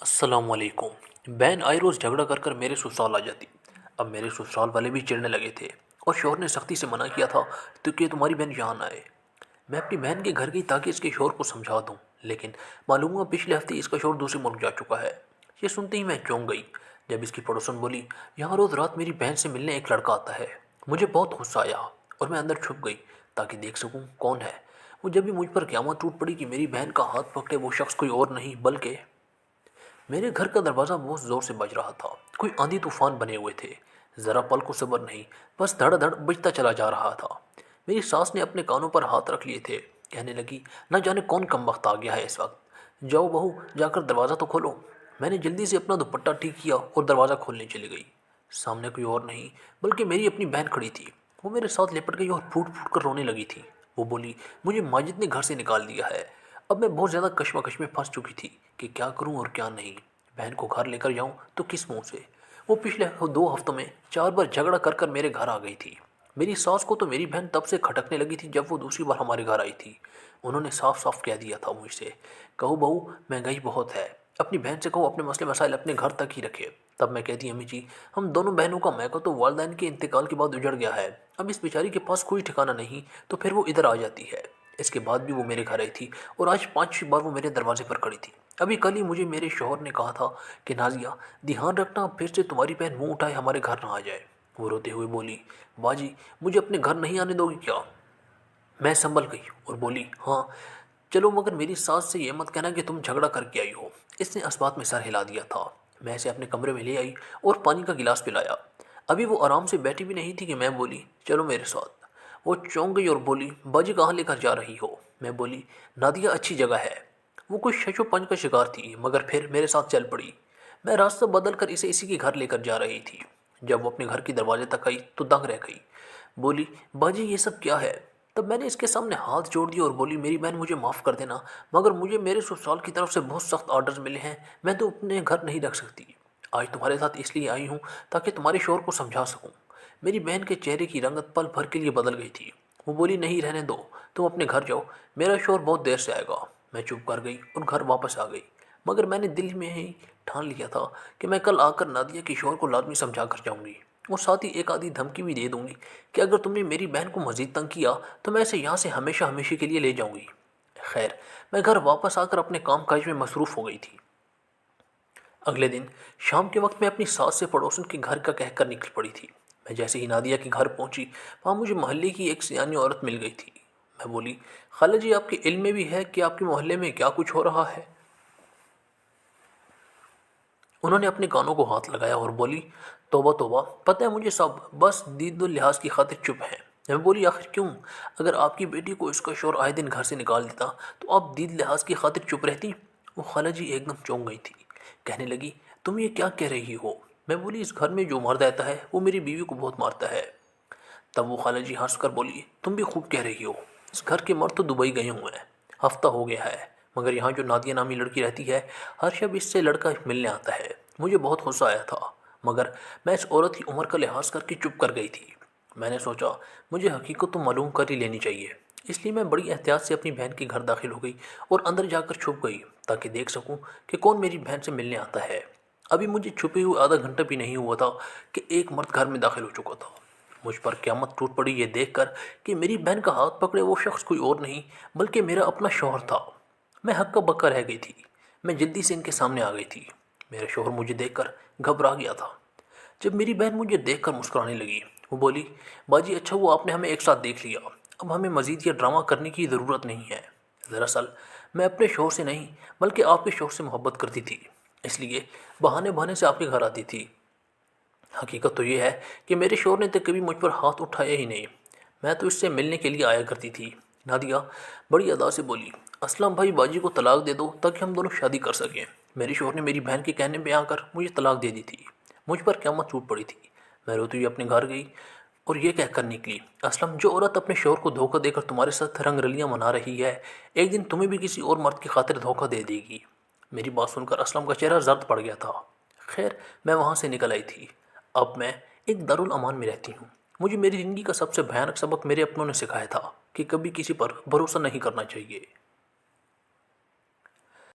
السلام علیکم۔ بہن آئی روز جھگڑا کر کر میرے سسرال آ جاتی۔ اب میرے سسرال والے بھی چڑھنے لگے تھے اور شوہر نے سختی سے منع کیا تھا تو کہ تمہاری بہن یہاں نہ آئے۔ میں اپنی بہن کے گھر گئی تاکہ اس کے شوہر کو سمجھا دوں، لیکن معلوم ہوا پچھلے ہفتے اس کا شوہر دوسرے ملک جا چکا ہے۔ یہ سنتے ہی میں چونک گئی جب اس کی پڑوسن بولی، یہاں روز رات میری بہن سے ملنے ایک لڑکا آتا ہے۔ مجھے بہت غصہ آیا اور میں اندر چھپ گئی تاکہ دیکھ سکوں کون ہے۔ وہ جب بھی مجھ پر قیامت ٹوٹ پڑی کہ میری بہن کا ہاتھ پکڑے وہ شخص کوئی اور نہیں بلکہ میرے گھر کا دروازہ بہت زور سے بج رہا تھا۔ کوئی آندھی طوفان بنے ہوئے تھے۔ ذرا پل کو صبر نہیں، بس دھڑ دھڑ بجتا چلا جا رہا تھا۔ میری ساس نے اپنے کانوں پر ہاتھ رکھ لیے تھے، کہنے لگی، نہ جانے کون کم وقت آ گیا ہے اس وقت، جاؤ بہو جا کر دروازہ تو کھولو۔ میں نے جلدی سے اپنا دوپٹہ ٹھیک کیا اور دروازہ کھولنے چلی گئی۔ سامنے کوئی اور نہیں بلکہ میری اپنی بہن کھڑی تھی۔ وہ میرے ساتھ لپٹ گئی اور پھوٹ پھوٹ کر رونے لگی تھی۔ وہ بولی، مجھے ماجد نے گھر سے نکال دیا ہے۔ اب میں بہت زیادہ کشمکش میں پھنس چکی تھی کہ کیا کروں اور کیا نہیں۔ بہن کو گھر لے کر جاؤں تو کس منہ سے؟ وہ پچھلے 2 ہفتوں میں 4 بار جھگڑا کر کر میرے گھر آ گئی تھی۔ میری ساس کو تو میری بہن تب سے کھٹکنے لگی تھی جب وہ دوسری بار ہمارے گھر آئی تھی۔ انہوں نے صاف صاف کہہ دیا تھا مجھ سے، کہو بہو مہنگائی بہت ہے، اپنی بہن سے کہو اپنے مسئلے مسائل اپنے گھر تک ہی رکھے۔ تب میں کہتی، امی جی ہم دونوں بہنوں کا میکا تو والدین کے انتقال کے بعد اجڑ گیا ہے، اب اس بیچاری کے پاس کوئی ٹھکانہ نہیں، تو پھر وہ ادھر آ جاتی ہے۔ اس کے بعد بھی وہ میرے گھر آئی تھی اور آج 5 بار وہ میرے دروازے پر کھڑی تھی۔ ابھی کل ہی مجھے میرے شوہر نے کہا تھا کہ نازیہ دھیان رکھنا پھر سے تمہاری بہن منہ اٹھائے ہمارے گھر نہ آ جائے۔ وہ روتے ہوئے بولی، باجی مجھے اپنے گھر نہیں آنے دو گی کیا؟ میں سنبھل گئی اور بولی، ہاں چلو، مگر میری ساس سے یہ مت کہنا کہ تم جھگڑا کر کے آئی ہو۔ اس نے اس بات میں سر ہلا دیا تھا۔ میں اسے اپنے کمرے میں لے آئی اور پانی کا گلاس پلایا۔ ابھی وہ آرام سے بیٹھی بھی نہیں تھی کہ میں بولی، چلو میرے ساتھ۔ وہ چونک گئی اور بولی، باجی کہاں لے کر جا رہی ہو؟ میں بولی، نادیہ اچھی جگہ ہے۔ وہ کچھ شش و پنج کا شکار تھی مگر پھر میرے ساتھ چل پڑی۔ میں راستہ بدل کر اسے اسی کے گھر لے کر جا رہی تھی۔ جب وہ اپنے گھر کے دروازے تک آئی تو دنگ رہ گئی۔ بولی، باجی یہ سب کیا ہے؟ تب میں نے اس کے سامنے ہاتھ جوڑ دیے اور بولی، میری بہن مجھے معاف کر دینا، مگر مجھے میرے سسرال کی طرف سے بہت سخت آرڈرز ملے ہیں، میں تو اپنے گھر نہیں رکھ سکتی۔ آج تمہارے ساتھ اس لیے آئی ہوں تاکہ تمہارے شوہر کو سمجھا سکوں۔ میری بہن کے چہرے کی رنگت پل بھر کے لیے بدل گئی تھی۔ وہ بولی، نہیں رہنے دو، تم اپنے گھر جاؤ، میرا شوہر بہت دیر سے آئے گا۔ میں چپ کر گئی اور گھر واپس آ گئی، مگر میں نے دل میں ہی ٹھان لیا تھا کہ میں کل آ کر نادیہ کے شوہر کو لازمی سمجھا کر جاؤں گی اور ساتھ ہی ایک آدھی دھمکی بھی دے دوں گی کہ اگر تم نے میری بہن کو مزید تنگ کیا تو میں اسے یہاں سے ہمیشہ ہمیشہ کے لیے لے جاؤں گی۔ خیر، میں گھر واپس آ کر اپنے کام کاج میں مصروف ہو گئی تھی۔ اگلے دن شام کے وقت میں اپنی ساس سے پڑوسن کے گھر کا کہہ کر نکل پڑی تھی۔ میں جیسے ہی نادیہ کے گھر پہنچی وہاں مجھے محلے کی ایک سیانی عورت مل گئی تھی۔ میں بولی، خالہ جی آپ کے علم میں بھی ہے کہ آپ کے محلے میں کیا کچھ ہو رہا ہے؟ انہوں نے اپنے کانوں کو ہاتھ لگایا اور بولی، توبہ توبہ، پتہ ہے مجھے سب، بس دید و لحاظ کی خاطر چپ ہیں۔ میں بولی، آخر کیوں؟ اگر آپ کی بیٹی کو اس کا شوہر آئے دن گھر سے نکال دیتا تو آپ دید لحاظ کی خاطر چپ رہتی؟ وہ خالہ جی ایک دم چونک گئی تھی، کہنے لگی، تم یہ کیا کہہ رہی ہو؟ میں بولی، اس گھر میں جو مرد رہتا ہے وہ میری بیوی کو بہت مارتا ہے۔ تب وہ خالہ جی ہنس کر بولی، تم بھی خوب کہہ رہی ہو، اس گھر کے مرد تو دبئی گئے ہوئے ہیں، ہفتہ ہو گیا ہے، مگر یہاں جو نادیہ نامی لڑکی رہتی ہے ہر شب اس سے لڑکا ملنے آتا ہے۔ مجھے بہت غصہ آیا تھا مگر میں اس عورت کی عمر کا لحاظ کر کے چپ کر گئی تھی۔ میں نے سوچا مجھے حقیقت تو معلوم کر ہی لینی چاہیے، اس لیے میں بڑی احتیاط سے اپنی بہن کے گھر داخل ہو گئی اور اندر جا کر چھپ گئی تاکہ دیکھ سکوں کہ کون میری بہن سے ملنے آتا ہے۔ ابھی مجھے چھپے ہوئے آدھا گھنٹہ بھی نہیں ہوا تھا کہ ایک مرد گھر میں داخل ہو چکا تھا۔ مجھ پر قیامت ٹوٹ پڑی یہ دیکھ کر کہ میری بہن کا ہاتھ پکڑے وہ شخص کوئی اور نہیں بلکہ میرا اپنا شوہر تھا۔ میں ہکا بکا رہ گئی تھی۔ میں جلدی سے ان کے سامنے آ گئی تھی۔ میرا شوہر مجھے دیکھ کر گھبرا گیا تھا۔ جب میری بہن مجھے دیکھ کر مسکرانے لگی وہ بولی، باجی اچھا ہوا آپ نے ہمیں ایک ساتھ دیکھ لیا، اب ہمیں مزید یہ ڈرامہ کرنے کی ضرورت نہیں ہے۔ دراصل میں اپنے شوہر سے نہیں بلکہ آپ کے شوہر سے محبت کرتی تھی، اس لیے بہانے بہانے سے آپ کے گھر آتی تھی۔ حقیقت تو یہ ہے کہ میرے شوہر نے تو کبھی مجھ پر ہاتھ اٹھایا ہی نہیں، میں تو اس سے ملنے کے لیے آیا کرتی تھی۔ نادیہ بڑی ادا سے بولی، اسلم بھائی باجی کو طلاق دے دو تاکہ ہم دونوں شادی کر سکیں۔ میرے شوہر نے میری بہن کے کہنے پہ آ کر مجھے طلاق دے دی تھی۔ مجھ پر قیامت ٹوٹ پڑی تھی۔ میں روتی ہوئی اپنے گھر گئی اور یہ کہہ کر نکلی، اسلم جو عورت اپنے شوہر کو دھوکہ دے کر تمہارے ساتھ رنگ رلیاں منا رہی ہے ایک دن تمہیں بھی کسی اور مرد کی خاطر دھوکہ دے دے گی۔ میری بات سن کر اسلم کا چہرہ زرد پڑ گیا تھا۔ خیر میں وہاں سے نکل آئی تھی۔ اب میں ایک دارالامان میں رہتی ہوں۔ مجھے میری زندگی کا سب سے بھیانک سبق میرے اپنوں نے سکھایا تھا کہ کبھی کسی پر بھروسہ نہیں کرنا چاہیے۔